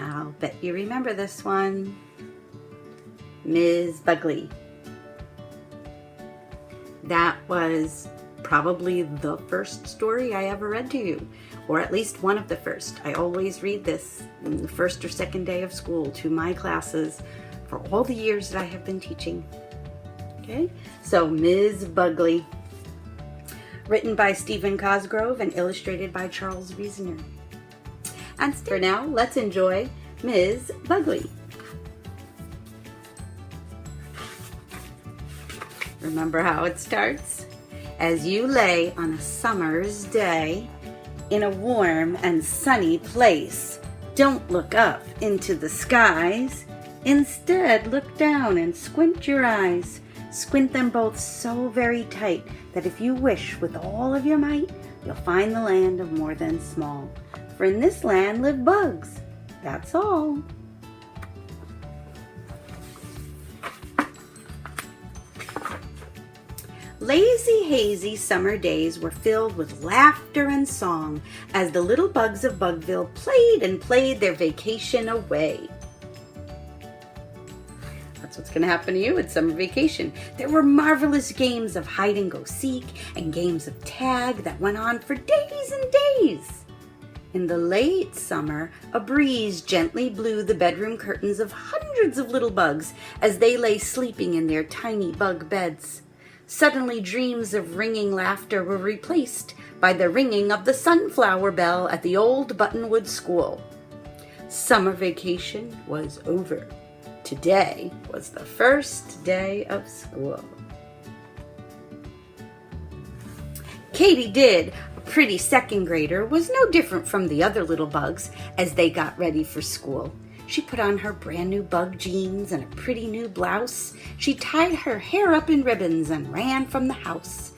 I'll bet you remember this one. Ms. Bugley. That was probably the first story I ever read to you, or at least one of the first. I always read this on the first or second day of school to my classes for all the years that I have been teaching. Okay, so Ms. Bugley, written by Stephen Cosgrove and illustrated by Charles Reasoner. And for now, let's enjoy Ms. Bugley. Remember how it starts? As you lay on a summer's day in a warm and sunny place, don't look up into the skies. Instead, look down and squint your eyes. Squint them both so very tight that if you wish with all of your might, you'll find the land of more than small. For in this land live bugs, that's all. Lazy, hazy summer days were filled with laughter and song as the little bugs of Bugville played and played their vacation away. That's what's going to happen to you at summer vacation. There were marvelous games of hide and go seek and games of tag that went on for days and days. In the late summer, a breeze gently blew the bedroom curtains of hundreds of little bugs as they lay sleeping in their tiny bug beds. Suddenly, dreams of ringing laughter were replaced by the ringing of the sunflower bell at the old Buttonwood School. Summer vacation was over. Today was the first day of school. Katy Did, a pretty second grader, was no different from the other little bugs as they got ready for school. She put on her brand new bug jeans and a pretty new blouse. She tied her hair up in ribbons and ran from the house.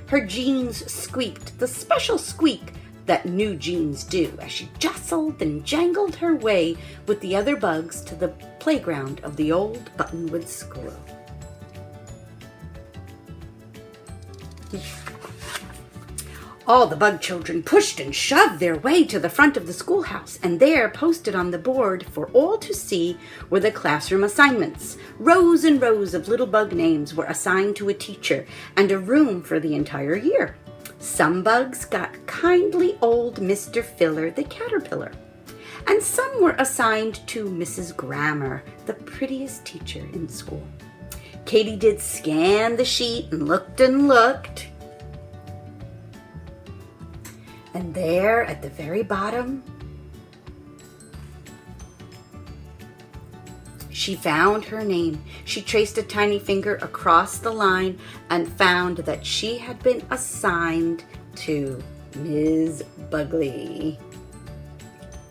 Her jeans squeaked the special squeak that new jeans do as she jostled and jangled her way with the other bugs to the playground of the old Buttonwood School. All the bug children pushed and shoved their way to the front of the schoolhouse, and there, posted on the board for all to see, were the classroom assignments. Rows and rows of little bug names were assigned to a teacher, and a room for the entire year. Some bugs got kindly old Mr. Filler the caterpillar, and some were assigned to Mrs. Grammar, the prettiest teacher in school. Katy Did scan the sheet and looked and looked. And there at the very bottom, she found her name. She traced a tiny finger across the line and found that she had been assigned to Ms. Bugley,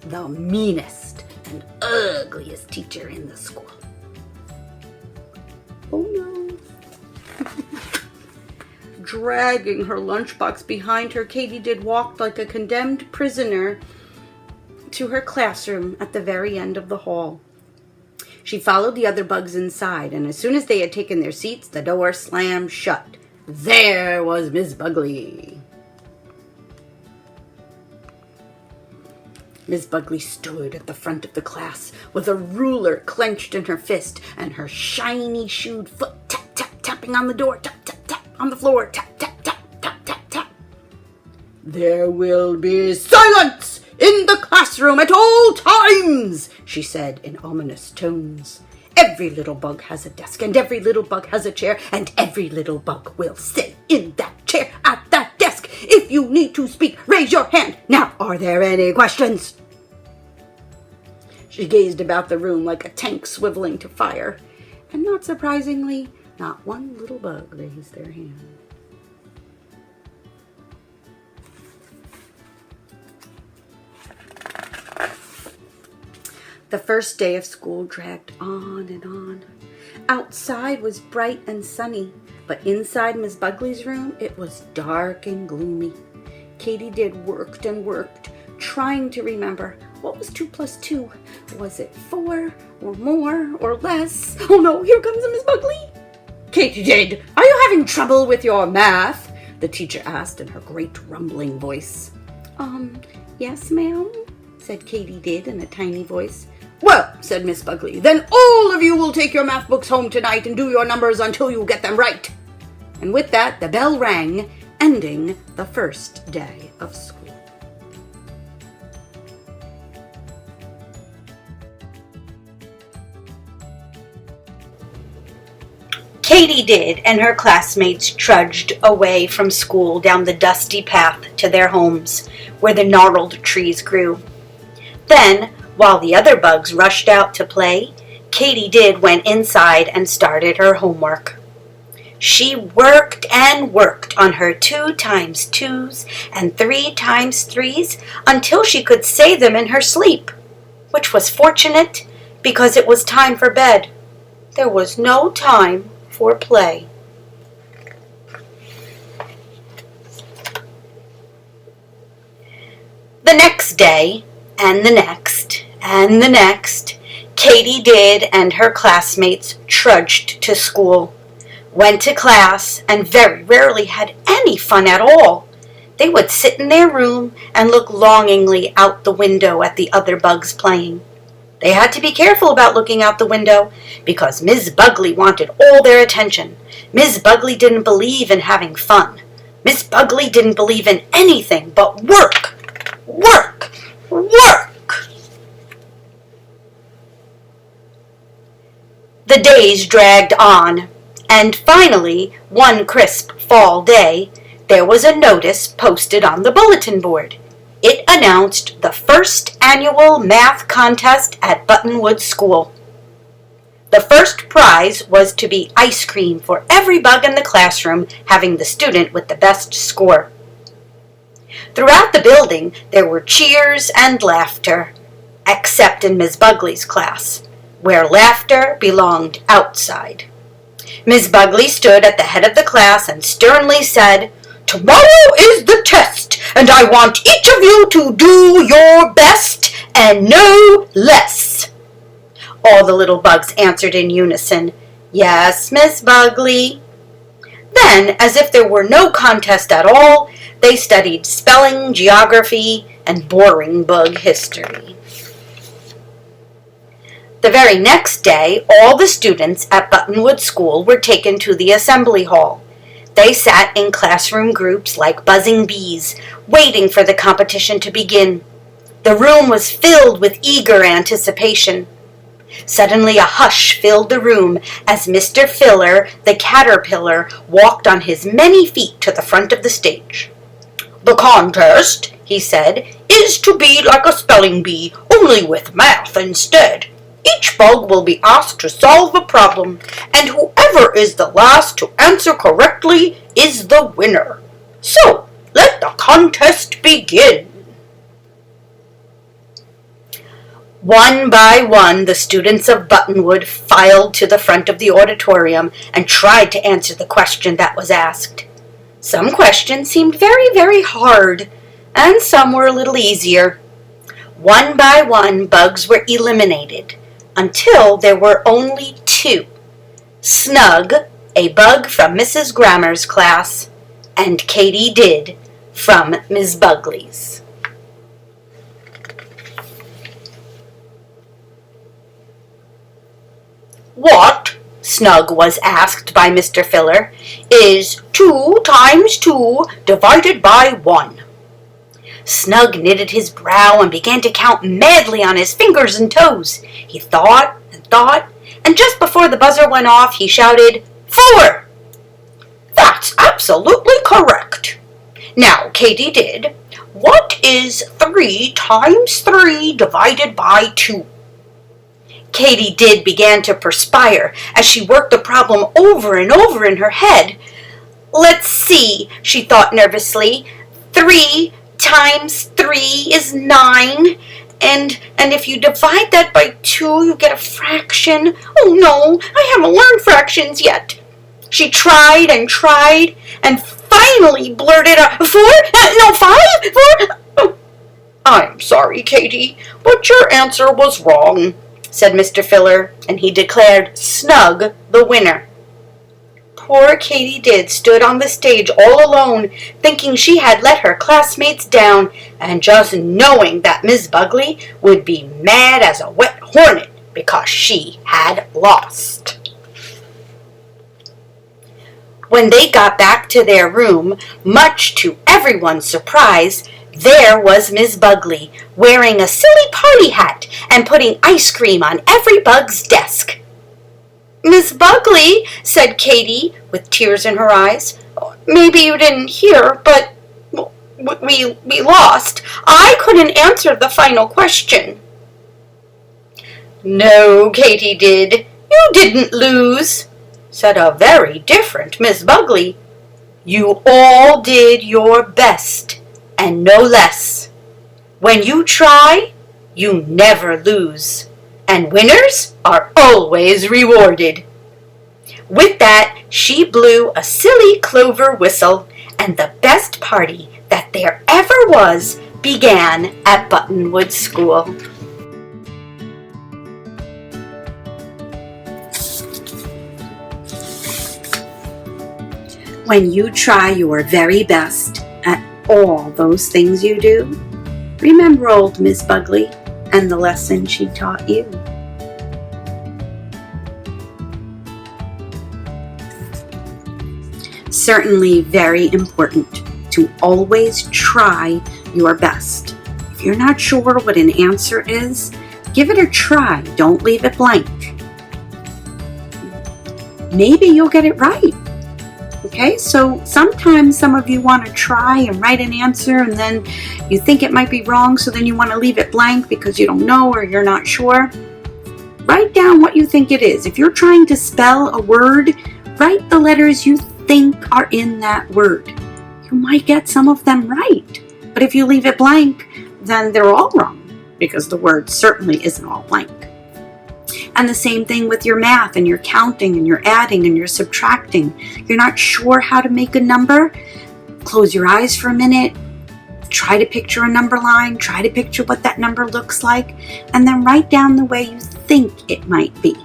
the meanest and ugliest teacher in the school. Oh no. Dragging her lunchbox behind her, Katy Did walked like a condemned prisoner to her classroom at the very end of the hall. She followed the other bugs inside, and as soon as they had taken their seats, the door slammed shut. There was Miss Bugley. Miss Bugley stood at the front of the class with a ruler clenched in her fist and her shiny shoed foot tapping on the door, tap, tap, tap. On the floor, tap, tap, tap, tap, tap, tap. There will be silence in the classroom at all times, she said in ominous tones. Every little bug has a desk, and every little bug has a chair, and every little bug will sit in that chair at that desk. If you need to speak, raise your hand. Now, are there any questions? She gazed about the room like a tank swiveling to fire, and not surprisingly, not one little bug raised their hand. The first day of school dragged on and on. Outside was bright and sunny, but inside Miss Bugley's room it was dark and gloomy. Katy Did worked and worked, trying to remember what was 2 plus 2. Was it 4 or more or less? Oh no, here comes Miss Bugley. Katy Did, are you having trouble with your math? The teacher asked in her great rumbling voice. Yes, ma'am, said Katy Did in a tiny voice. "Well," said Miss Bugley, "then all of you will take your math books home tonight and do your numbers until you get them right." And with that, the bell rang, ending the first day of school. Katy Did and her classmates trudged away from school down the dusty path to their homes, where the gnarled trees grew. Then, while the other bugs rushed out to play, Katy Did went inside and started her homework. She worked and worked on her 2 times 2s and 3 times 3s until she could say them in her sleep, which was fortunate because it was time for bed. There was no time for play. The next day, and the next, and the next, Katy Did and her classmates trudged to school, went to class, and very rarely had any fun at all. They would sit in their room and look longingly out the window at the other bugs playing. They had to be careful about looking out the window because Mizz Bugley wanted all their attention. Mizz Bugley didn't believe in having fun. Mizz Bugley didn't believe in anything but work, work, work. The days dragged on, and finally, one crisp fall day, there was a notice posted on the bulletin board. It announced the first annual math contest at Buttonwood School. The first prize was to be ice cream for every bug in the classroom having the student with the best score. Throughout the building, there were cheers and laughter, except in Miss Bugley's class, where laughter belonged outside. Miss Bugley stood at the head of the class and sternly said, "Tomorrow is the test, and I want each of you to do your best and no less." All the little bugs answered in unison, "Yes, Miss Bugley." Then, as if there were no contest at all, they studied spelling, geography, and boring bug history. The very next day, all the students at Buttonwood School were taken to the assembly hall. They sat in classroom groups like buzzing bees, waiting for the competition to begin. The room was filled with eager anticipation. Suddenly a hush filled the room as Mr. Filler, the caterpillar, walked on his many feet to the front of the stage. "The contest," he said, "is to be like a spelling bee, only with math instead. Each bug will be asked to solve a problem, and whoever is the last to answer correctly is the winner. So, let the contest begin." One by one, the students of Buttonwood filed to the front of the auditorium and tried to answer the question that was asked. Some questions seemed very, very hard, and some were a little easier. One by one, bugs were eliminated, until there were only 2. Snug, a bug from Mrs. Grammer's class, and Katy Did from Miss Bugley's. "What," Snug was asked by Mr. Filler, "is 2 times 2 divided by 1? Snug knitted his brow and began to count madly on his fingers and toes. He thought, and just before the buzzer went off, he shouted, "4! "That's absolutely correct. Now, Katy Did, what is 3 times 3 divided by 2? Katy Did began to perspire as she worked the problem over and over in her head. "Let's see," she thought nervously. 3 times 3 is 9, and if you divide that by 2, you get a fraction. Oh no, I haven't learned fractions yet." She tried and finally blurted out, 4? No, 5? 4? Oh, "I'm sorry, Katy, but your answer was wrong," said Mr. Filler, and he declared Snug the winner. poor Katy Did stood on the stage all alone, thinking she had let her classmates down, and just knowing that Miss Bugley would be mad as a wet hornet because she had lost. When they got back to their room, much to everyone's surprise, there was Miss Bugley, wearing a silly party hat and putting ice cream on every bug's desk. "Miss Bugley," said Katy, with tears in her eyes, "maybe you didn't hear, but we lost. I couldn't answer the final question." "No, Katy Did, you didn't lose," said a very different Miss Bugley. "You all did your best, and no less. When you try, you never lose, and winners are always rewarded." With that, she blew a silly clover whistle, and the best party that there ever was began at Buttonwood School. When you try your very best at all those things you do, remember old Miss Bugley and the lesson she taught you. Certainly very important to always try your best. If you're not sure what an answer is, give it a try. Don't leave it blank. Maybe you'll get it right. Okay, so sometimes some of you want to try and write an answer and then you think it might be wrong, so then you want to leave it blank because you don't know or you're not sure. Write down what you think it is. If you're trying to spell a word, write the letters you think are in that word. You might get some of them right, but if you leave it blank, then they're all wrong because the word certainly isn't all blank. And the same thing with your math and your counting and your adding and your subtracting. You're not sure how to make a number? Close your eyes for a minute. Try to picture a number line. Try to picture what that number looks like. And then write down the way you think it might be.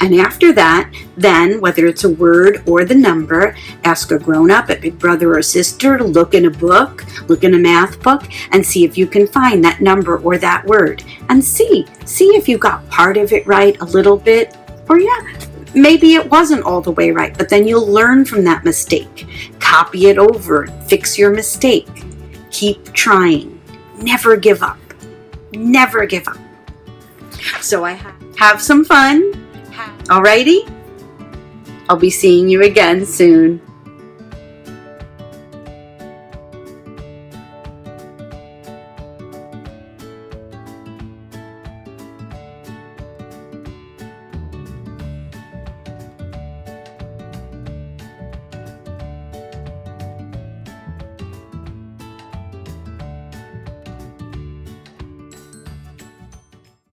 And after that, then, whether it's a word or the number, ask a grown-up, a big brother or sister, to look in a book, look in a math book, and see if you can find that number or that word. And see if you got part of it right, a little bit, or maybe it wasn't all the way right, but then you'll learn from that mistake. Copy it over, fix your mistake. Keep trying. Never give up. Never give up. So have some fun. Alrighty? I'll be seeing you again soon.